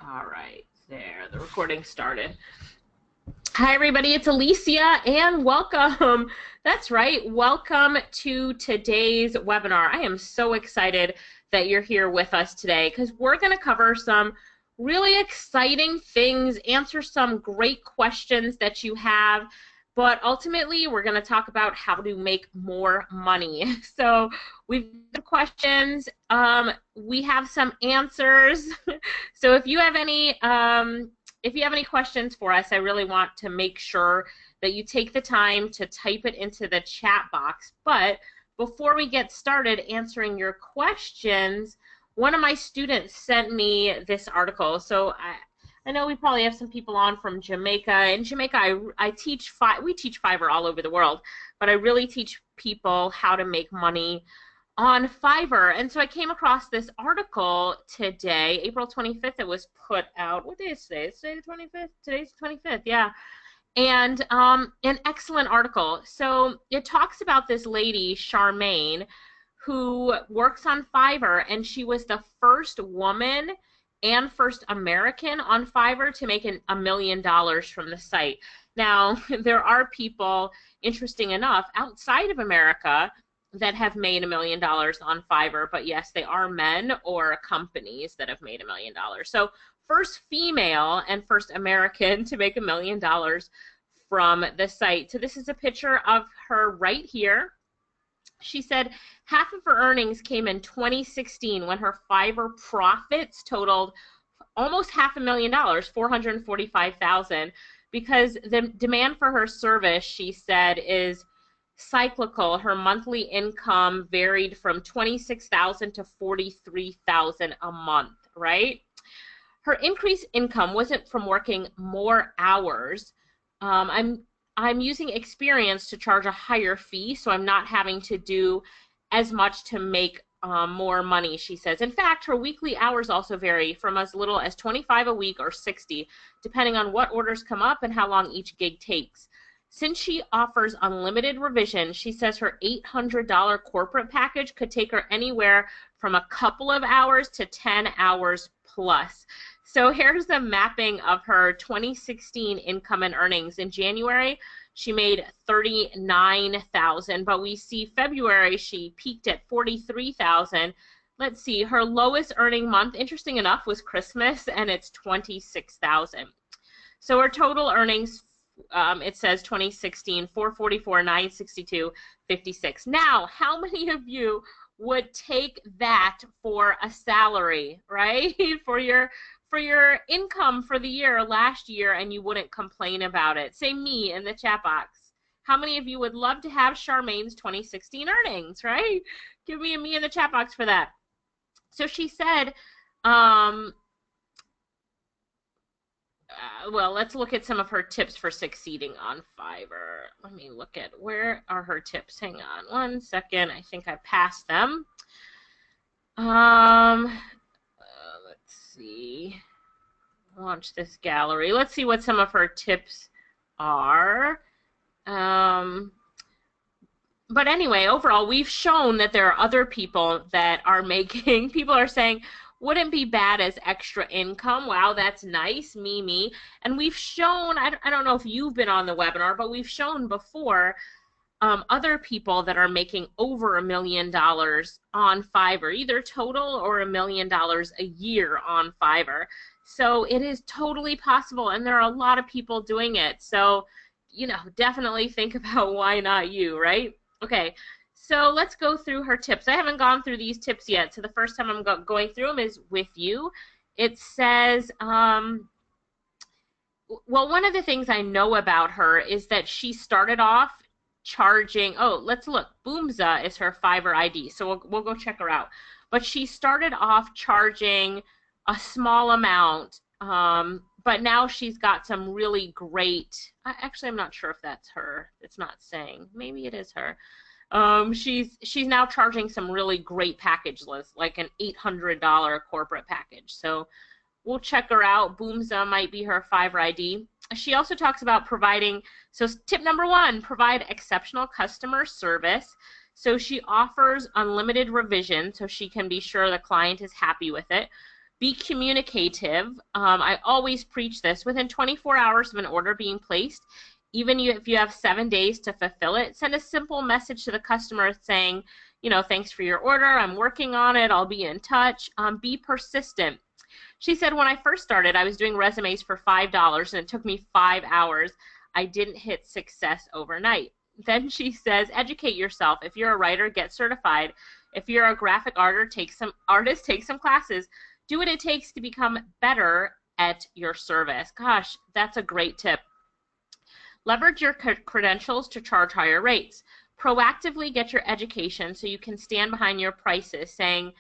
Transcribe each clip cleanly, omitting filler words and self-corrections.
All right, there, the recording started. Hi, everybody, it's Alicia, and welcome. That's right, welcome to today's webinar. I am so excited that you're here with us today because we're going to cover some really exciting things, answer some great questions that you have, but ultimately we're going to talk about how to make more money. So we've got questions, we have some answers. So if you have any questions for us, I really want to make sure that you take the time to type it into the chat box. But before we get started answering your questions, one of my students sent me this article. So I know we probably have some people on from Jamaica. In Jamaica, we teach Fiverr all over the world, but I really teach people how to make money on Fiverr. And so I came across this article today, April 25th. It was put out. What day is today? Is today the 25th? Today's the 25th, yeah. And an excellent article. So it talks about this lady, Charmaine, who works on Fiverr, and she was the first woman and first American on Fiverr to make $1 million from the site. Now, there are people, interesting enough, outside of America that have made $1 million on Fiverr, but yes, they are men or companies that have made $1 million. So first female and first American to make $1 million from the site. So this is a picture of her right here. She said half of her earnings came in 2016 when her Fiverr profits totaled almost $500,000, $445,000, because the demand for her service, she said, is cyclical. Her monthly income varied from $26,000 to $43,000 a month, right? Her increased income wasn't from working more hours. I'm using experience to charge a higher fee, so I'm not having to do as much to make more money, she says. In fact, her weekly hours also vary from as little as 25 a week or 60, depending on what orders come up and how long each gig takes. Since she offers unlimited revision, she says her $800 corporate package could take her anywhere from a couple of hours to 10 hours plus. So here's the mapping of her 2016 income and earnings. In January, she made $39,000, but we see February she peaked at $43,000. Let's see, her lowest earning month, interesting enough, was Christmas, and it's $26,000. So her total earnings, it says 2016, 444, 962, 56. Now, how many of you would take that for a salary, right? for your income for the year last year, and you wouldn't complain about it? Say me in the chat box. How many of you would love to have Charmaine's 2016 earnings, right? Give me a me in the chat box for that. So she said, well, let's look at some of her tips for succeeding on Fiverr. Let me look at, where are her tips? Hang on one second. I think I passed them. Let's see. Launch this gallery. Let's see what some of her tips are. But anyway, overall, we've shown that there are other people that are making, people are saying, wouldn't be bad as extra income. Wow, that's nice, me. And we've shown, I don't know if you've been on the webinar, but we've shown before other people that are making over $1 million on Fiverr, either total or $1 million a year on Fiverr. So it is totally possible, and there are a lot of people doing it. So, you know, definitely think about why not you, right? Okay. So let's go through her tips. I haven't gone through these tips yet, so the first time I'm going through them is with you. It says, well, one of the things I know about her is that she started off charging, oh, let's look, Boomza is her Fiverr ID, so we'll go check her out. But she started off charging a small amount, but now she's got some really great, actually I'm not sure if that's her, it's not saying, maybe it is her. She's now charging some really great package lists, like an $800 corporate package. So we'll check her out. Boomza might be her Fiverr ID. She also talks about providing, so tip number 1, provide exceptional customer service. So she offers unlimited revision, so she can be sure the client is happy with it. Be communicative. I always preach this. Within 24 hours of an order being placed, even if you have 7 days to fulfill it, send a simple message to the customer saying, you know, thanks for your order. I'm working on it. I'll be in touch. Be persistent. She said, when I first started, I was doing resumes for $5 and it took me 5 hours. I didn't hit success overnight. Then she says, educate yourself. If you're a writer, get certified. If you're a graphic artist, take some classes. Do what it takes to become better at your service. Gosh, that's a great tip. Leverage your credentials to charge higher rates. Proactively get your education so you can stand behind your prices, saying,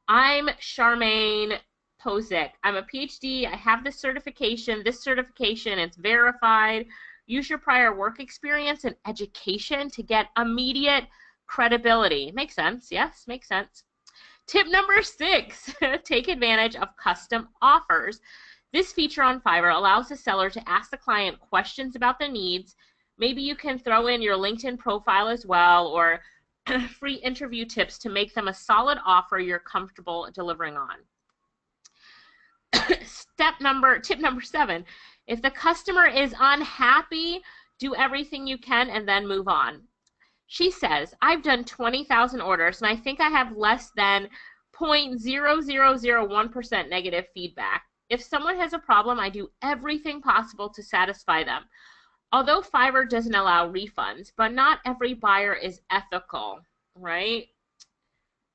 I'm Charmaine Pozick. I'm a PhD. I have this certification, it's verified. Use your prior work experience and education to get immediate credibility. Makes sense. Yes, makes sense. Tip number 6, take advantage of custom offers. This feature on Fiverr allows the seller to ask the client questions about their needs. Maybe you can throw in your LinkedIn profile as well, or free interview tips to make them a solid offer you're comfortable delivering on. Tip number 7, if the customer is unhappy, do everything you can and then move on. She says, I've done 20,000 orders and I think I have less than 0.0001% negative feedback. If someone has a problem, I do everything possible to satisfy them. Although Fiverr doesn't allow refunds, but not every buyer is ethical, right?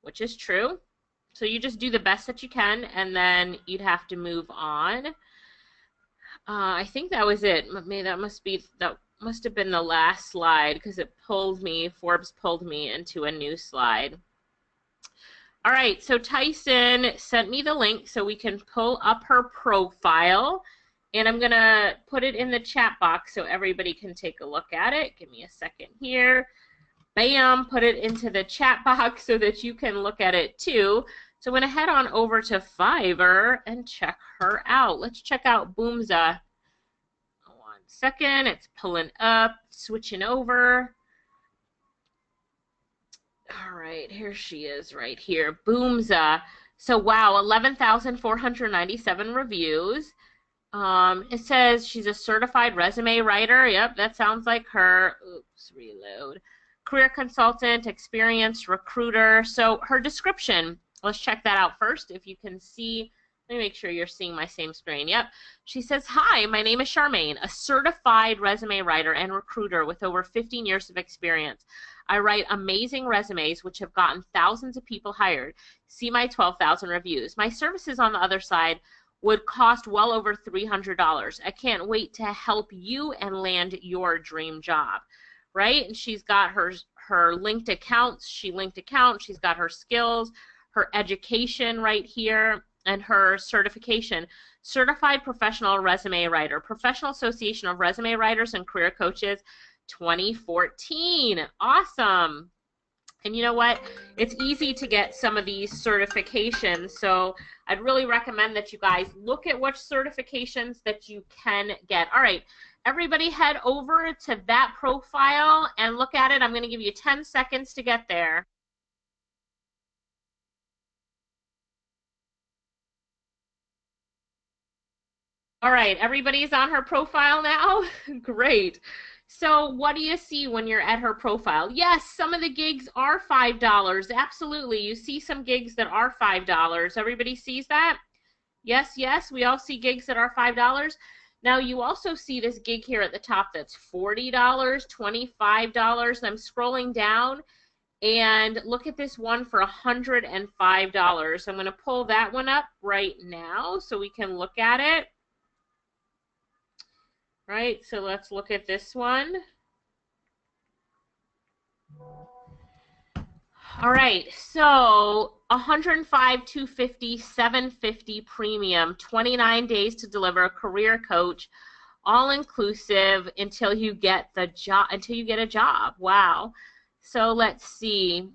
Which is true. So you just do the best that you can and then you'd have to move on. I think that was it. Maybe that must have been the last slide because it pulled me, Forbes pulled me into a new slide. All right, so Tyson sent me the link so we can pull up her profile, and I'm gonna put it in the chat box so everybody can take a look at it. Give me a second here. Bam, put it into the chat box so that you can look at it too. So I'm gonna head on over to Fiverr and check her out. Let's check out Boomza. Second, it's pulling up, switching over. All right, here she is right here, Boomza. So wow, 11,497 reviews. It says she's a certified resume writer. Yep, that sounds like her. Oops, reload. Career consultant, experienced recruiter. So her description, let's check that out first. If you can see, let me make sure you're seeing my same screen. Yep. She says, hi, my name is Charmaine, a certified resume writer and recruiter with over 15 years of experience. I write amazing resumes which have gotten thousands of people hired. See my 12,000 reviews. My services on the other side would cost well over $300. I can't wait to help you and land your dream job, right? And she's got her linked accounts. She's got her skills, her education right here, and her certification. Certified Professional Resume Writer, Professional Association of Resume Writers and Career Coaches, 2014. Awesome. And you know what? It's easy to get some of these certifications, so I'd really recommend that you guys look at which certifications that you can get. All right, everybody head over to that profile and look at it. I'm going to give you 10 seconds to get there. All right, everybody's on her profile now? Great. So what do you see when you're at her profile? Yes, some of the gigs are $5. Absolutely. You see some gigs that are $5. Everybody sees that? Yes, yes, we all see gigs that are $5. Now you also see this gig here at the top that's $40, $25. I'm scrolling down and look at this one for $105. I'm going to pull that one up right now so we can look at it. Right, so let's look at this one. All right, so 105, 250, 750 premium, 29 days to deliver, career coach, all inclusive until you get the job, until you get a job. Wow. So let's see.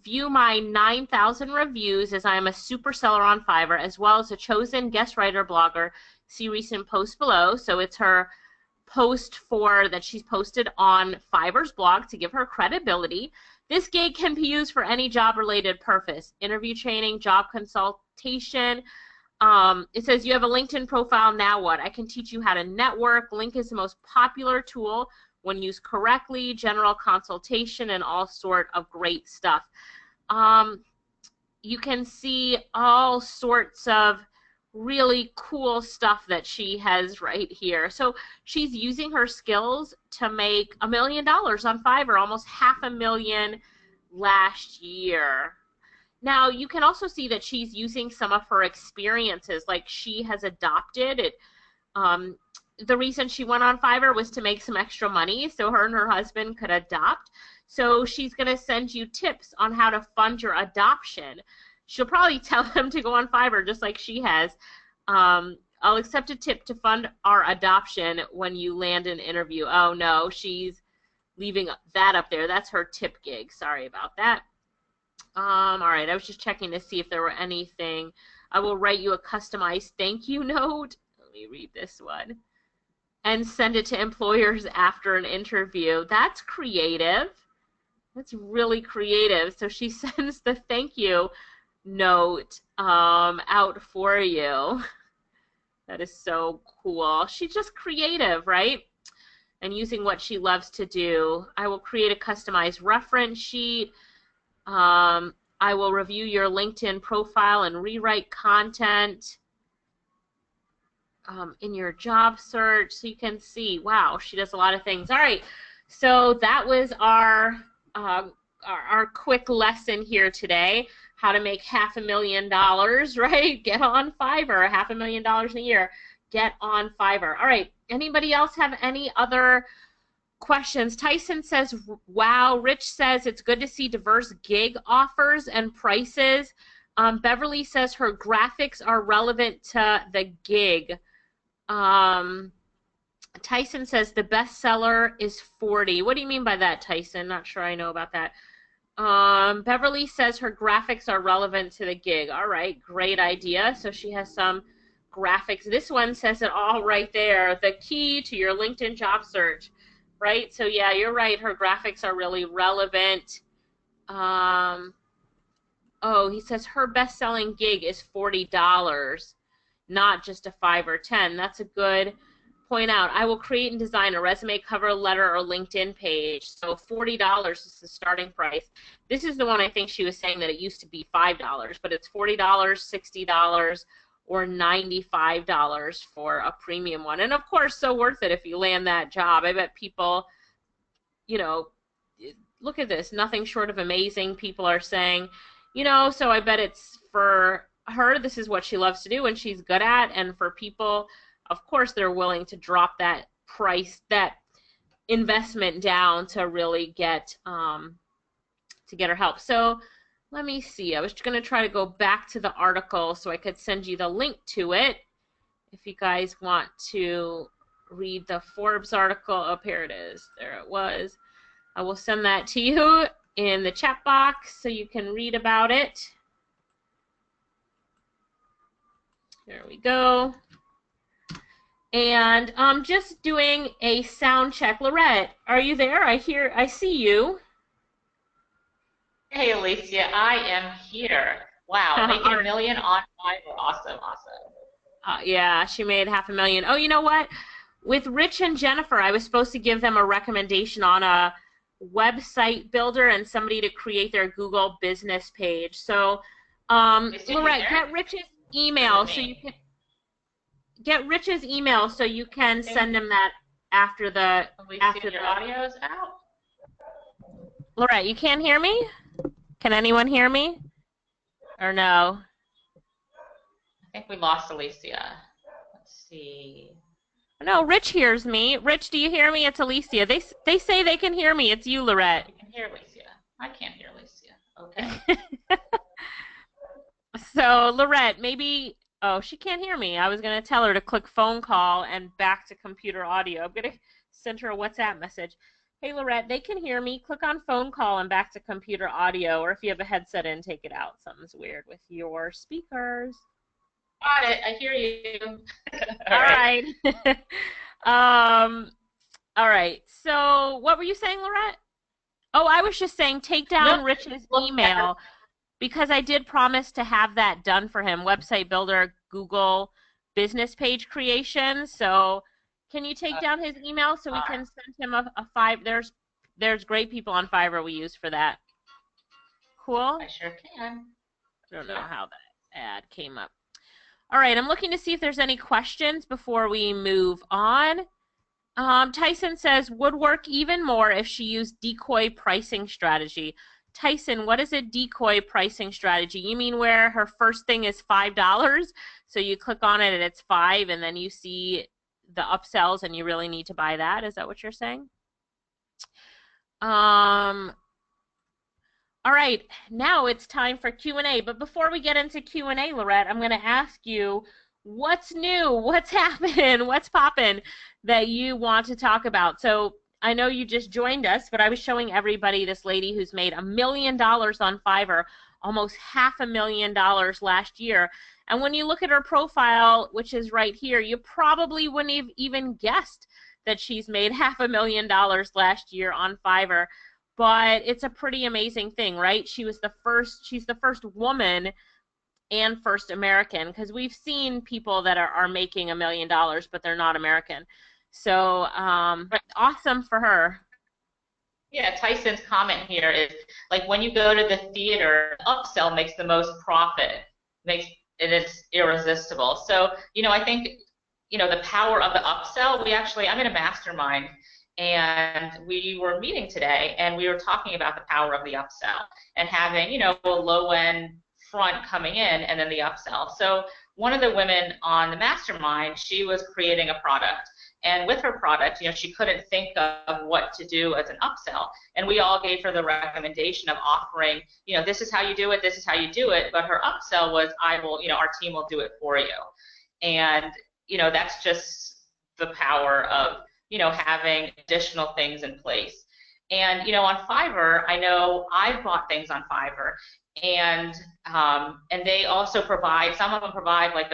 View my 9,000 reviews as I am a super seller on Fiverr, as well as a chosen guest writer blogger. See recent posts below. So it's her post that she's posted on Fiverr's blog to give her credibility. This gig can be used for any job-related purpose. Interview training, job consultation. It says you have a LinkedIn profile, now what? I can teach you how to network. Link is the most popular tool when used correctly, general consultation, and all sort of great stuff. You can see all sorts of really cool stuff that she has right here. So she's using her skills to make $1 million on Fiverr, almost $500,000 last year. Now, you can also see that she's using some of her experiences, like she has adopted it. The reason she went on Fiverr was to make some extra money so her and her husband could adopt. So she's going to send you tips on how to fund your adoption. She'll probably tell them to go on Fiverr just like she has. I'll accept a tip to fund our adoption when you land an interview. Oh, no, she's leaving that up there. That's her tip gig. Sorry about that. All right, I was just checking to see if there were anything. I will write you a customized thank you note. Let me read this one. And send it to employers after an interview. That's creative. That's really creative. So she sends the thank you note out for you. That is so cool. She's just creative, right? And using what she loves to do. I will create a customized reference sheet. I will review your LinkedIn profile and rewrite content in your job search, so you can see, wow, she does a lot of things. All right, so that was our quick lesson here today, how to make $500,000, right? Get on Fiverr, $500,000 a year. Get on Fiverr. All right, anybody else have any other questions? Tyson says, wow. Rich says, it's good to see diverse gig offers and prices. Beverly says her graphics are relevant to the gig. Tyson says the bestseller is 40. What do you mean by that, Tyson? Not sure I know about that. Beverly says her graphics are relevant to the gig. All right, great idea. So she has some graphics. This one says it all right there. The key to your LinkedIn job search, right? So yeah, you're right. Her graphics are really relevant. Oh, he says her best-selling gig is $40, not just a 5 or 10. That's a good point out. I will create and design a resume, cover letter, or LinkedIn page. So $40 is the starting price. This is the one I think she was saying that it used to be $5, but it's $40, $60, or $95 for a premium one. And of course, so worth it if you land that job. I bet people, you know, look at this, nothing short of amazing. People are saying, you know, so I bet it's for her, this is what she loves to do and she's good at, and for people, of course, they're willing to drop that price, that investment down to really get her help. So let me see. I was going to try to go back to the article so I could send you the link to it if you guys want to read the Forbes article. Oh, here it is. There it was. I will send that to you in the chat box so you can read about it. There we go. And I'm just doing a sound check. Lorette, are you there? I see you. Hey, Alicia, I am here. Wow, making $1 million on Fiverr. Awesome, awesome. Yeah, she made $500,000. Oh, you know what? With Rich and Jennifer, I was supposed to give them a recommendation on a website builder and somebody to create their Google business page. So, Lorette, get Rich's email so you can send him that after the audio's out. Lorette, you can't hear me? Can anyone hear me? Or no? I think we lost Alicia. Let's see. No, Rich hears me. Rich, do you hear me? It's Alicia. They say they can hear me. It's you, Lorette. You can hear Alicia. I can't hear Alicia. Okay. So, Lorette, maybe... Oh, she can't hear me. I was going to tell her to click phone call and back to computer audio. I'm going to send her a WhatsApp message. Hey, Lorette, they can hear me. Click on phone call and back to computer audio, or if you have a headset in, take it out. Something's weird with your speakers. Got it. I hear you. All right. All right. So what were you saying, Lorette? Oh, I was just saying take No, down Rich's look at email because I did promise to have that done for him. Website builder, Google business page creation. So can you take down his email so we can send him a five? There's great people on Fiverr we use for that. Cool. I sure can. I don't know Yeah. how that ad came up. All right, I'm looking to see if there's any questions before we move on. Tyson says, would work even more if she used decoy pricing strategy. Tyson, what is a decoy pricing strategy? You mean where her first thing is $5, so you click on it and it's 5, and then you see the upsells and you really need to buy that? Is that what you're saying? All right, now it's time for Q&A. But before we get into Q&A, Lorette, I'm going to ask you what's new, what's happening, what's popping that you want to talk about. So I know you just joined us, but I was showing everybody this lady who's made $1 million on Fiverr, almost $500,000 last year. And when you look at her profile, which is right here, you probably wouldn't have even guessed that she's made $500,000 last year on Fiverr. But it's a pretty amazing thing, right? She's the first woman and first American, because we've seen people that are making $1 million, but they're not American. So awesome for her. Yeah, Tyson's comment here is like when you go to the theater, upsell makes the most profit, and it's irresistible. So, I think, the power of the upsell, I'm in a mastermind, and we were meeting today, and we were talking about the power of the upsell and having, a low-end front coming in and then the upsell. So one of the women on the mastermind, she was creating a product. And with her product, she couldn't think of what to do as an upsell. And we all gave her the recommendation of offering, this is how you do it, this is how you do it. But her upsell was, our team will do it for you. And, that's just the power of, having additional things in place. And, on Fiverr, I know I've bought things on Fiverr, and they also provide, some of them provide like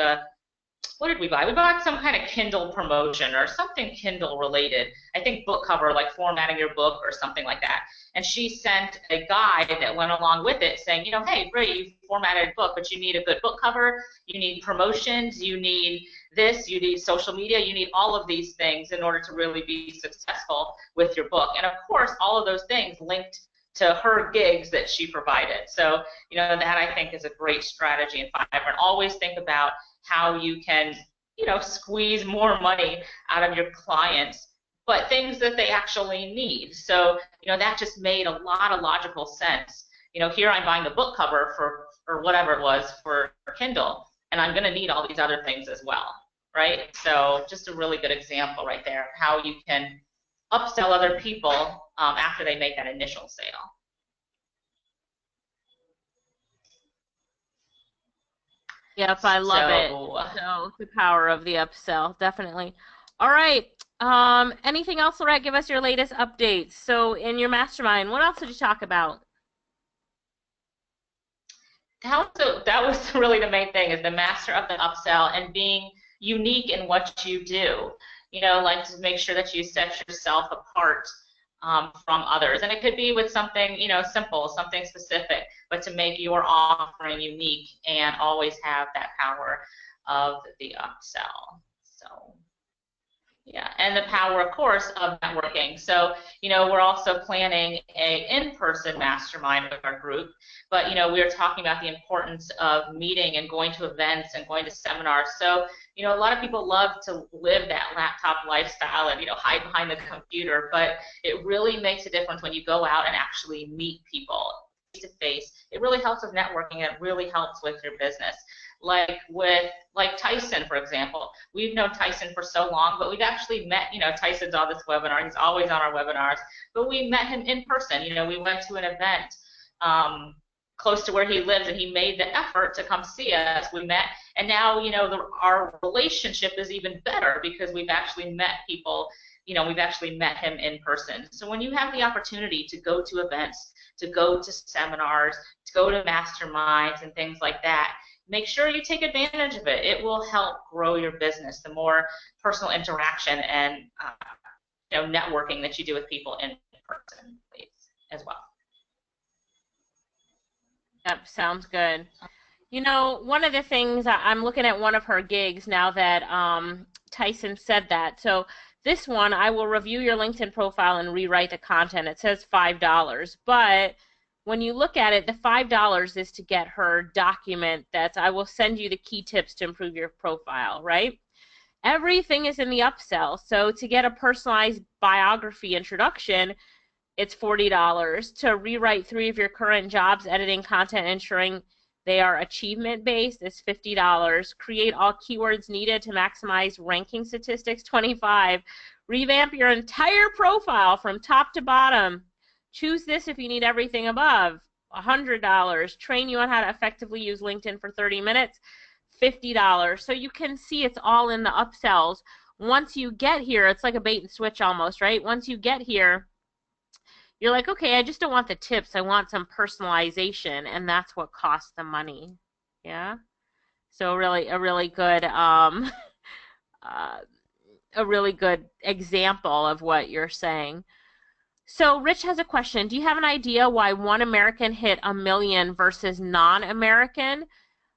what did we buy? We bought some kind of Kindle promotion or something Kindle related. I think book cover, like formatting your book or something like that. And she sent a guide that went along with it saying, hey, great, you formatted a book, but you need a good book cover, you need promotions, you need this, you need social media, you need all of these things in order to really be successful with your book. And of course, all of those things linked to her gigs that she provided. So, that I think is a great strategy in Fiverr. And always think about how you can, squeeze more money out of your clients, but things that they actually need. So, that just made a lot of logical sense. Here I'm buying the book cover or whatever it was for Kindle, and I'm going to need all these other things as well, right? So just a really good example right there of how you can upsell other people after they make that initial sale. Yep, I love it. So the power of the upsell, definitely. All right. Anything else, Lorette? Give us your latest updates. So in your mastermind, what else did you talk about? That was really the main thing, is the master of the upsell and being unique in what you do. Like to make sure that you set yourself apart from others. And it could be with something, simple, something specific, but to make your offering unique and always have that power of the upsell. So, yeah, and the power, of course, of networking. So, we're also planning a in-person mastermind with our group, but, we are talking about the importance of meeting and going to events and going to seminars. So, a lot of people love to live that laptop lifestyle and, hide behind the computer, but it really makes a difference when you go out and actually meet people face to face. It really helps with networking, and it really helps with your business. Like Tyson, for example. We've known Tyson for so long, but we've actually met, Tyson's on this webinar. He's always on our webinars, but we met him in person. We went to an event close to where he lives, and he made the effort to come see us. We met, and now, our relationship is even better because we've actually met people, we've actually met him in person. So when you have the opportunity to go to events, to go to seminars, to go to masterminds and things like that, make sure you take advantage of it. It will help grow your business. The more personal interaction and networking that you do with people in person, please. as well. Yep, sounds good. You know, one of the things I'm looking at one of her gigs now that Tyson said that. So this one, I will review your LinkedIn profile and rewrite the content. It says $5, but when you look at it, the $5 is to get her document that's I will send you the key tips to improve your profile, right? Everything is in the upsell. So to get a personalized biography introduction, it's $40. To rewrite 3 of your current jobs, editing content, ensuring they are achievement based, is $50. Create all keywords needed to maximize ranking statistics, $25. Revamp your entire profile from top to bottom. Choose this if you need everything above, $100. Train you on how to effectively use LinkedIn for 30 minutes, $50. So you can see it's all in the upsells. Once you get here, it's like a bait and switch almost, right? Once you get here, you're like, okay, I just don't want the tips. I want some personalization, and that's what costs the money. Yeah. So really, a really good example of what you're saying. So Rich has a question. Do you have an idea why one American hit 1 million versus non-American?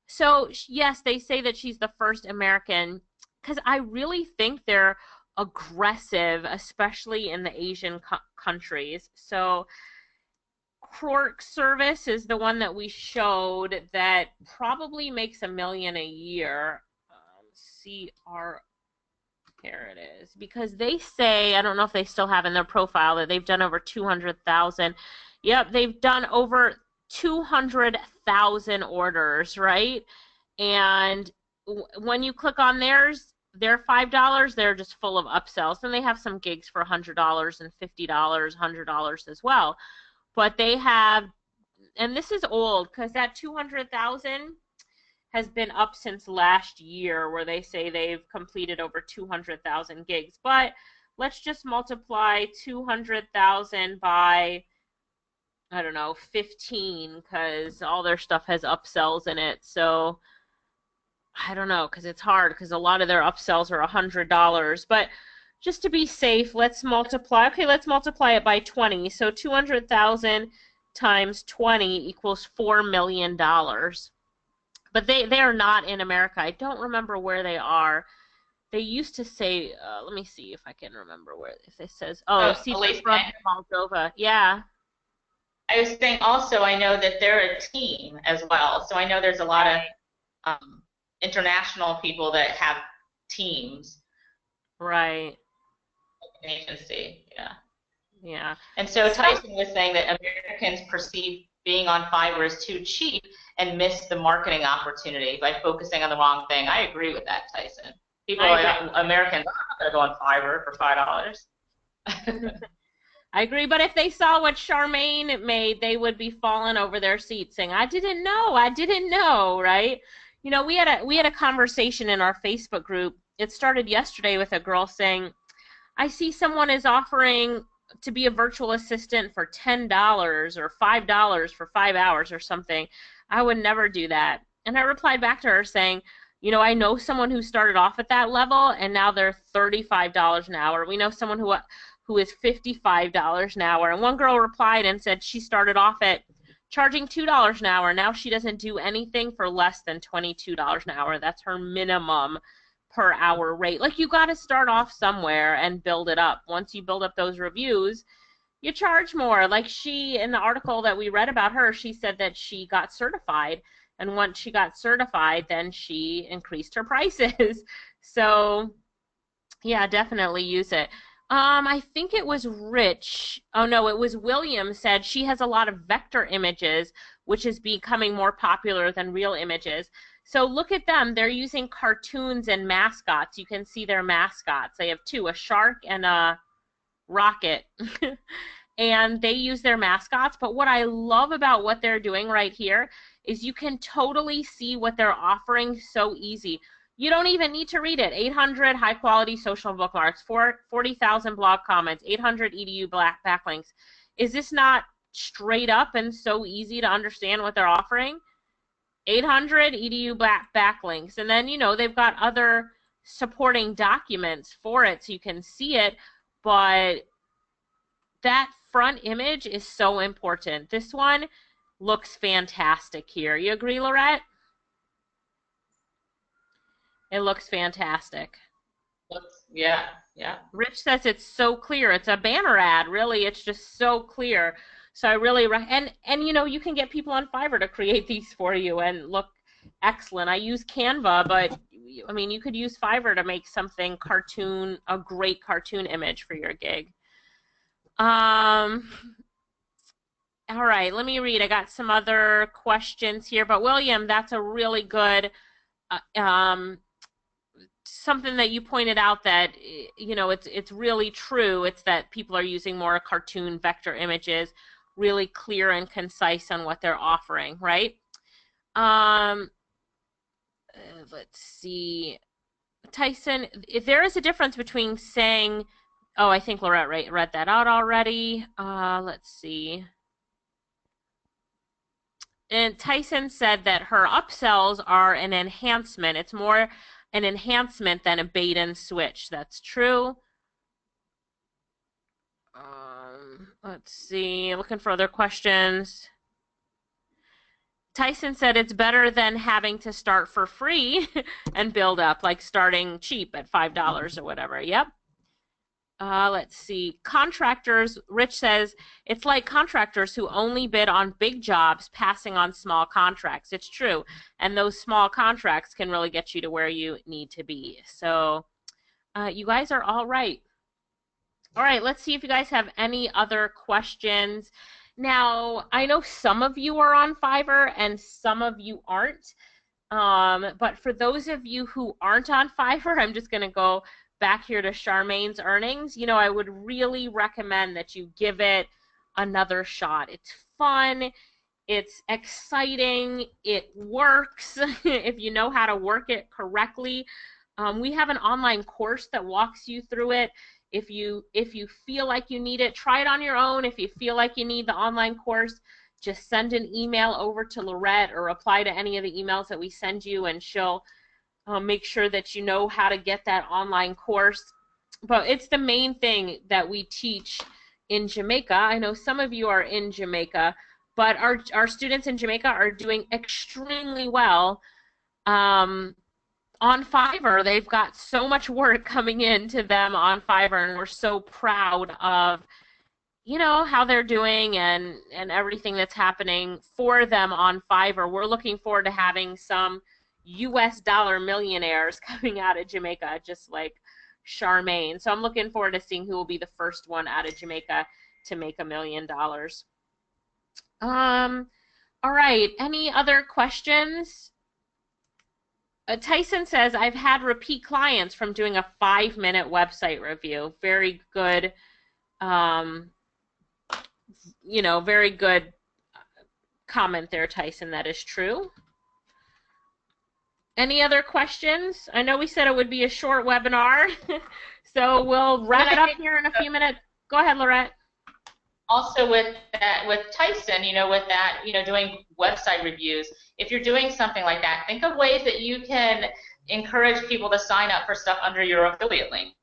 So yes, they say that she's the first American because I really think they're aggressive, especially in the Asian countries. So Quark Service is the one that we showed that probably makes 1 million a year. Here it is, because they say, I don't know if they still have in their profile, that they've done over 200,000. Yep, they've done over 200,000 orders, right? And when you click on theirs, they're $5, they're just full of upsells. And they have some gigs for $100 and $50, $100 as well. But they have, and this is old, because that 200,000 has been up since last year, where they say they've completed over 200,000 gigs. But let's just multiply 200,000 by, I don't know, 15, because all their stuff has upsells in it. So I don't know, because it's hard, because a lot of their upsells are $100. But just to be safe, let's multiply. Okay, let's multiply it by 20. So 200,000 times 20 equals $4 million. But they are not in America. I don't remember where they are. They used to say, let me see if I can remember where, if it says, see, from Moldova. Yeah. I was saying also, I know that they're a team as well. So I know there's a lot of international people that have teams. Right. An agency, yeah. Yeah. And so Tyson was saying that Americans perceive being on Fiverr is too cheap and miss the marketing opportunity by focusing on the wrong thing. I agree with that, Tyson. People are Americans are going to go on Fiverr for $5. I agree, but if they saw what Charmaine made, they would be falling over their seats saying, I didn't know, right? You know, we had a conversation in our Facebook group. It started yesterday with a girl saying, I see someone is offering to be a virtual assistant for $10 or $5 for 5 hours or something. I would never do that. And I replied back to her saying, you know, I know someone who started off at that level and now they're $35 an hour. We know someone who is $55 an hour. And one girl replied and said she started off at charging $2 an hour. Now she doesn't do anything for less than $22 an hour. That's her minimum per hour rate. Like, you got to start off somewhere and build it up. Once you build up those reviews, you charge more. Like, she, in the article that we read about her, she said that she got certified, and once she got certified, then she increased her prices. So yeah, definitely use it. I think it was Rich. Oh no, it was William said she has a lot of vector images, which is becoming more popular than real images. So look at them. They're using cartoons and mascots. You can see their mascots. They have 2, a shark and a rocket. And they use their mascots. But what I love about what they're doing right here is you can totally see what they're offering so easy. You don't even need to read it. 800 high-quality social bookmarks, 40,000 blog comments, 800 EDU backlinks. Is this not straight up and so easy to understand what they're offering? 800 EDU backlinks. And then, you know, they've got other supporting documents for it so you can see it. But that front image is so important. This one looks fantastic here. You agree, Lorette? It looks fantastic. Yeah, yeah. Rich says it's so clear. It's a banner ad, really. It's just so clear. So I really and you know, you can get people on Fiverr to create these for you and look excellent. I use Canva, but I mean, you could use Fiverr to make something cartoon, a great cartoon image for your gig. All right, let me read. I got some other questions here, but William, that's a really good something that you pointed out that, you know, it's really true. It's that people are using more cartoon vector images, really clear and concise on what they're offering, right? Let's see. Tyson, if there is a difference between saying, oh, I think Lorette read that out already. Let's see. And Tyson said that her upsells are an enhancement. It's more an enhancement than a bait and switch. That's true. Let's see. Looking for other questions. Tyson said it's better than having to start for free and build up, like starting cheap at $5 or whatever. Yep. Let's see. Contractors, Rich says, it's like contractors who only bid on big jobs passing on small contracts. It's true. And those small contracts can really get you to where you need to be. So you guys are all right. All right, let's see if you guys have any other questions. Now, I know some of you are on Fiverr and some of you aren't. But for those of you who aren't on Fiverr, I'm just going to go back here to Charmaine's earnings. You know, I would really recommend that you give it another shot. It's fun. It's exciting. It works if you know how to work it correctly. We have an online course that walks you through it. If you feel like you need it, try it on your own. If you feel like you need the online course, just send an email over to Lorette or reply to any of the emails that we send you, and she'll make sure that you know how to get that online course. But it's the main thing that we teach in Jamaica. I know some of you are in Jamaica, but our students in Jamaica are doing extremely well. On Fiverr, they've got so much work coming in to them on Fiverr, and we're so proud of, you know, how they're doing and everything that's happening for them on Fiverr. We're looking forward to having some US dollar millionaires coming out of Jamaica, just like Charmaine. So I'm looking forward to seeing who will be the first one out of Jamaica to make $1 million. All right, any other questions? Tyson says, I've had repeat clients from doing a 5-minute website review. Very good, you know, very good comment there, Tyson. That is true. Any other questions? I know we said it would be a short webinar, so we'll wrap it up here in a few minutes. Go ahead, Lorette. Also with that, with Tyson, you know, with that, you know, doing website reviews, if you're doing something like that, think of ways that you can encourage people to sign up for stuff under your affiliate link.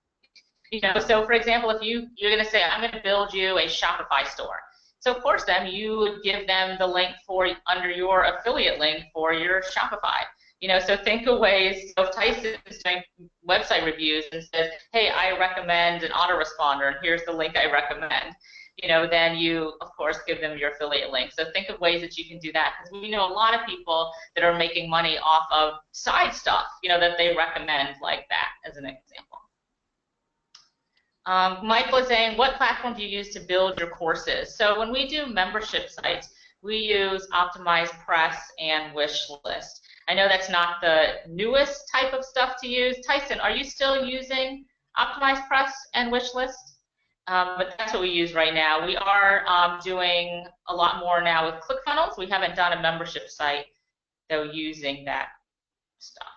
You know, so for example, if you're going to say, I'm going to build you a Shopify store. So of course then you would give them the link for under your affiliate link for your Shopify. You know, so think of ways, so if Tyson is doing website reviews and says, hey, I recommend an autoresponder, and here's the link I recommend, you know, then you, of course, give them your affiliate link. So think of ways that you can do that, because we know a lot of people that are making money off of side stuff, you know, that they recommend like that, as an example. Michael is saying, what platform do you use to build your courses? So when we do membership sites, we use Optimized Press and Wishlist. I know that's not the newest type of stuff to use. Tyson, are you still using Optimized Press and Wishlist? But that's what we use right now. We are doing a lot more now with ClickFunnels. We haven't done a membership site, though, using that stuff.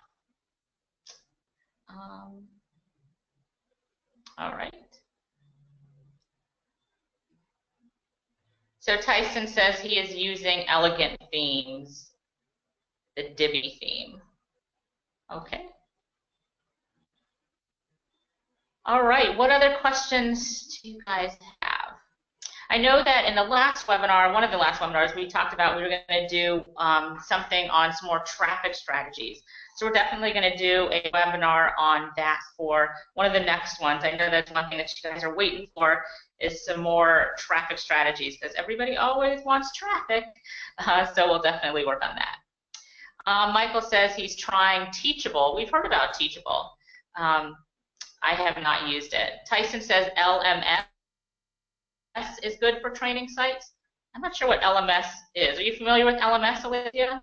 All right. So Tyson says he is using Elegant Themes, the Divi theme. Okay. All right, what other questions do you guys have? I know that in the last webinar, one of the last webinars, we talked about we were going to do something on some more traffic strategies. So we're definitely going to do a webinar on that for one of the next ones. I know that's one thing that you guys are waiting for is some more traffic strategies because everybody always wants traffic. So we'll definitely work on that. Michael says he's trying Teachable. We've heard about Teachable. I have not used it. Tyson says LMS is good for training sites. I'm not sure what LMS is. Are you familiar with LMS, Olivia?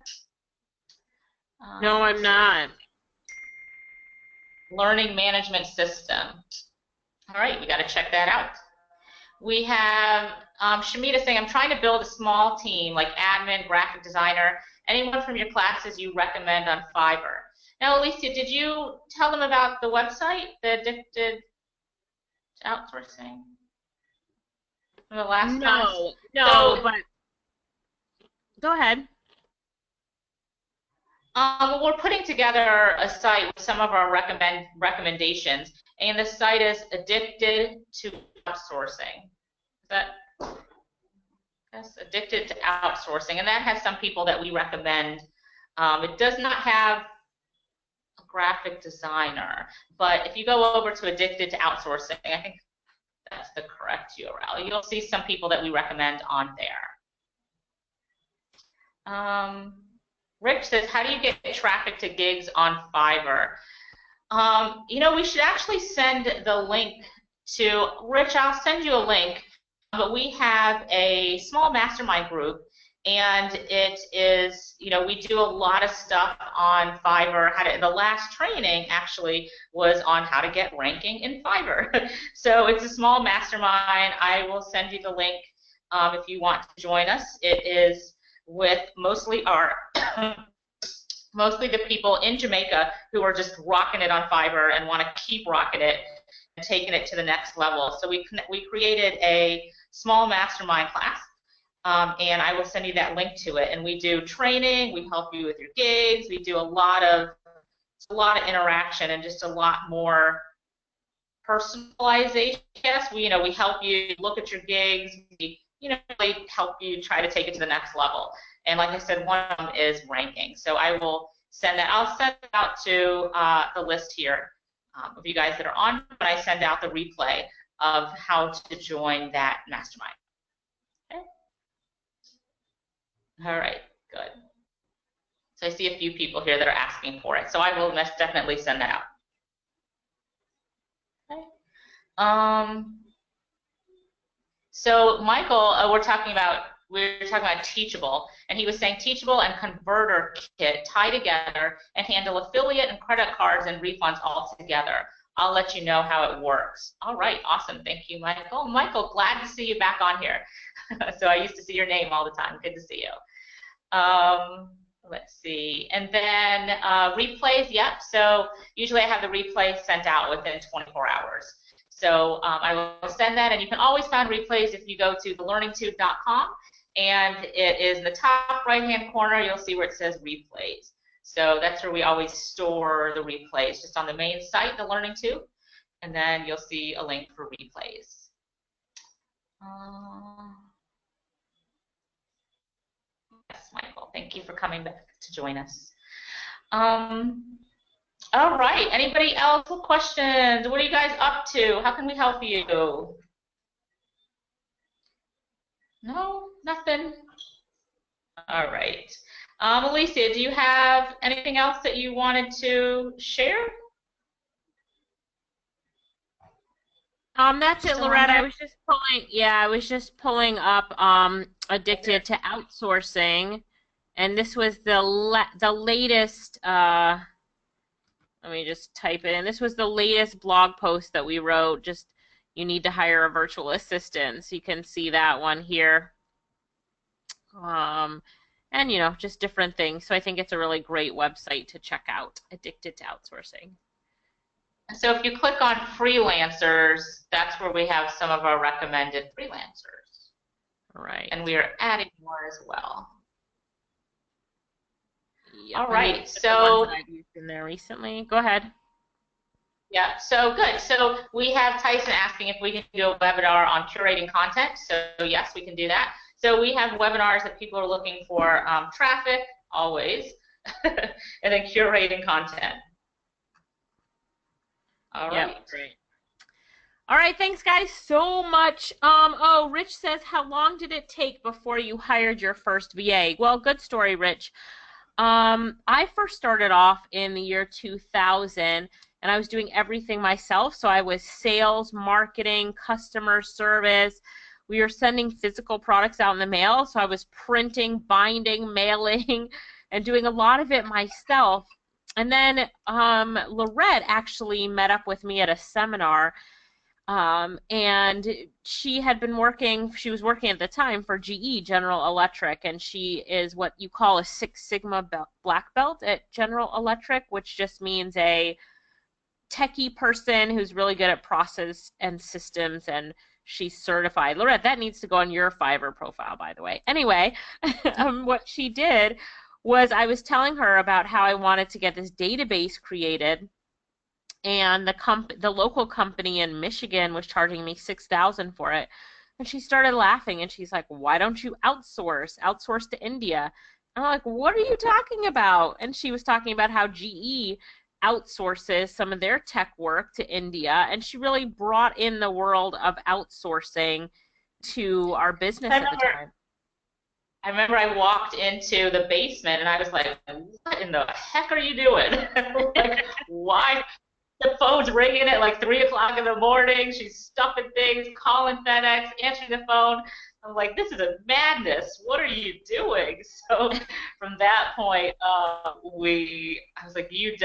No, I'm not. Learning Management System. All right, we got to check that out. We have Shamita saying, I'm trying to build a small team like admin, graphic designer, anyone from your classes you recommend on Fiverr. Now, Alicia, did you tell them about the website, the Addicted Outsourcing? From the last class? No, but go ahead. We're putting together a site with some of our recommendations, and the site is Addicted to Outsourcing. Is that? Yes, Addicted to Outsourcing, and that has some people that we recommend. It does not have a graphic designer, but if you go over to Addicted to Outsourcing, I think that's the correct URL. You'll see some people that we recommend on there. Rich says, how do you get traffic to gigs on Fiverr? You know, we should actually send the link to, Rich, I'll send you a link, but we have a small mastermind group, and it is, you know, we do a lot of stuff on Fiverr. The last training actually was on how to get ranking in Fiverr. So it's a small mastermind. I will send you the link if you want to join us. It is with mostly the people in Jamaica who are just rocking it on Fiverr and want to keep rocking it and taking it to the next level. So we created a small mastermind class, and I will send you that link to it. And we do training, we help you with your gigs, we do a lot of interaction and just a lot more personalization. Yes, we help you look at your gigs, we really help you try to take it to the next level. And like I said, one of them is ranking. So I will send that. I'll send it out to the list here of you guys that are on, but I send out the replay of how to join that mastermind. Okay. All right, good. So I see a few people here that are asking for it. So I will definitely send that out. Okay. So Michael, we were talking about Teachable, and he was saying Teachable and Converter Kit tie together and handle affiliate and credit cards and refunds all together. I'll let you know how it works. All right, awesome. Thank you, Michael. Michael, glad to see you back on here. So I used to see your name all the time. Good to see you. Let's see. And then replays, yep. So usually I have the replay sent out within 24 hours. So I will send that, and you can always find replays if you go to thelearningtube.com, and it is in the top right-hand corner. You'll see where it says replays. So that's where we always store the replays, just on the main site, the Learning Tube, and then you'll see a link for replays. Yes, Michael, thank you for coming back to join us. All right, anybody else with questions? What are you guys up to? How can we help you? No, nothing. All right. Alicia, do you have anything else that you wanted to share? That's it, Loretta. I was just pulling up Addicted to Outsourcing, and this was the latest. Let me just type it in. This was the latest blog post that we wrote. Just, you need to hire a virtual assistant. So you can see that one here. And, just different things. So I think it's a really great website to check out, Addicted to Outsourcing. So if you click on freelancers, that's where we have some of our recommended freelancers. Right. And we are adding more as well. Yep. All right, so I've used in there recently. Go ahead. Yeah, so good. So we have Tyson asking if we can do a webinar on curating content. So yes, we can do that. So we have webinars that people are looking for traffic, always, and then curating content. All Yep, right. great. All right, thanks guys so much. Oh, Rich says, how long did it take before you hired your first VA? Well, good story, Rich. I first started off in the year 2000, and I was doing everything myself. So I was sales, marketing, customer service. We were sending physical products out in the mail. So I was printing, binding, mailing, and doing a lot of it myself. And then Lorette actually met up with me at a seminar, and she was working at the time for GE, General Electric, and she is what you call a Six Sigma black belt at General Electric, which just means a techie person who's really good at process and systems, and she's certified. Lorette, that needs to go on your Fiverr profile, by the way. Anyway, what she did was I was telling her about how I wanted to get this database created, and the local company in Michigan was charging me $6,000 for it. And she started laughing, and she's like, "Why don't you outsource to India?" I'm like, "What are you talking about?" And she was talking about how GE outsources some of their tech work to India, and she really brought in the world of outsourcing to our business at the time. I remember I walked into the basement and I was like, what in the heck are you doing? Like, why? The phone's ringing at like 3 o'clock in the morning. She's stuffing things, calling FedEx, answering the phone. I'm like, this is a madness. What are you doing? So from that point, I was like, we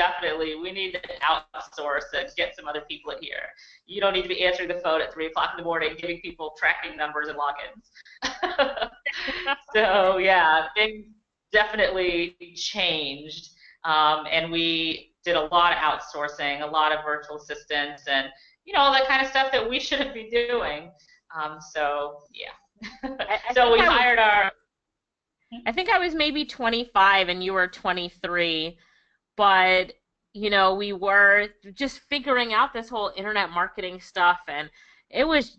need to outsource and get some other people in here. You don't need to be answering the phone at 3 o'clock in the morning, giving people tracking numbers and logins. So yeah, things definitely changed, and we did a lot of outsourcing, a lot of virtual assistants, and all that kind of stuff that we shouldn't be doing. So yeah, so we hired our. I think I was maybe 25 and you were 23, but we were just figuring out this whole internet marketing stuff, and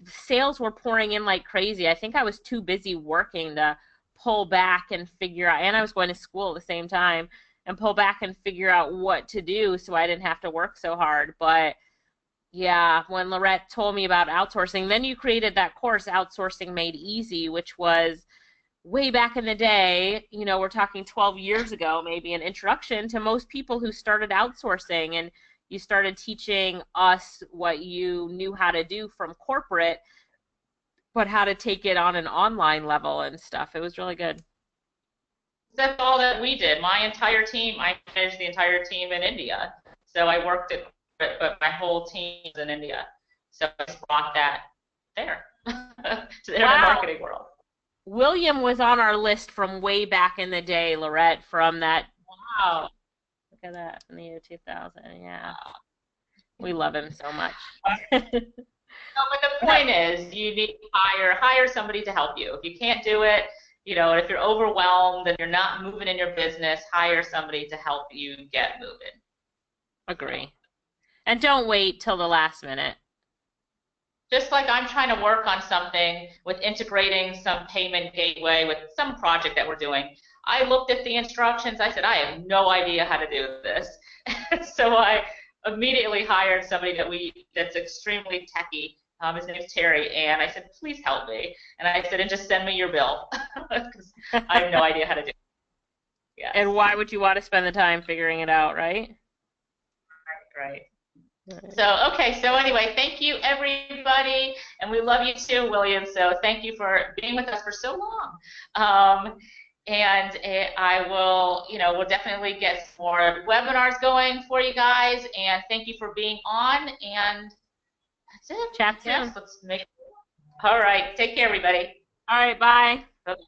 sales were pouring in like crazy. I think I was too busy working to pull back and figure out, and I was going to school at the same time, and pull back and figure out what to do so I didn't have to work so hard. But yeah, when Lorette told me about outsourcing, then you created that course, Outsourcing Made Easy, which was way back in the day, we're talking 12 years ago, maybe an introduction to most people who started outsourcing, and you started teaching us what you knew how to do from corporate, but how to take it on an online level and stuff. It was really good. That's all that we did. My entire team, I managed the entire team in India. So I worked at corporate, but my whole team is in India. So I just brought that there to the internet marketing world. William was on our list from way back in the day, Lorette, from that. Wow. Look at that, in the year 2000. Yeah. Wow. We love him so much. No, but the point is, you need to hire somebody to help you. If you can't do it, if you're overwhelmed and you're not moving in your business, hire somebody to help you get moving. Agree. And don't wait till the last minute. Just like I'm trying to work on something with integrating some payment gateway with some project that we're doing. I looked at the instructions. I said, I have no idea how to do this. So I immediately hired somebody that's extremely techie. His name is Terry, and I said, please help me. And I said, and just send me your bill, because I have no idea how to do it. Yeah. And why would you want to spend the time figuring it out, right? Right. So, okay, so anyway, thank you, everybody, and we love you too, William, so thank you for being with us for so long. And I will, we'll definitely get some more webinars going for you guys, and thank you for being on, and that's it. Chat soon. Yes, let's make it. All right, take care, everybody. All right, bye. Okay.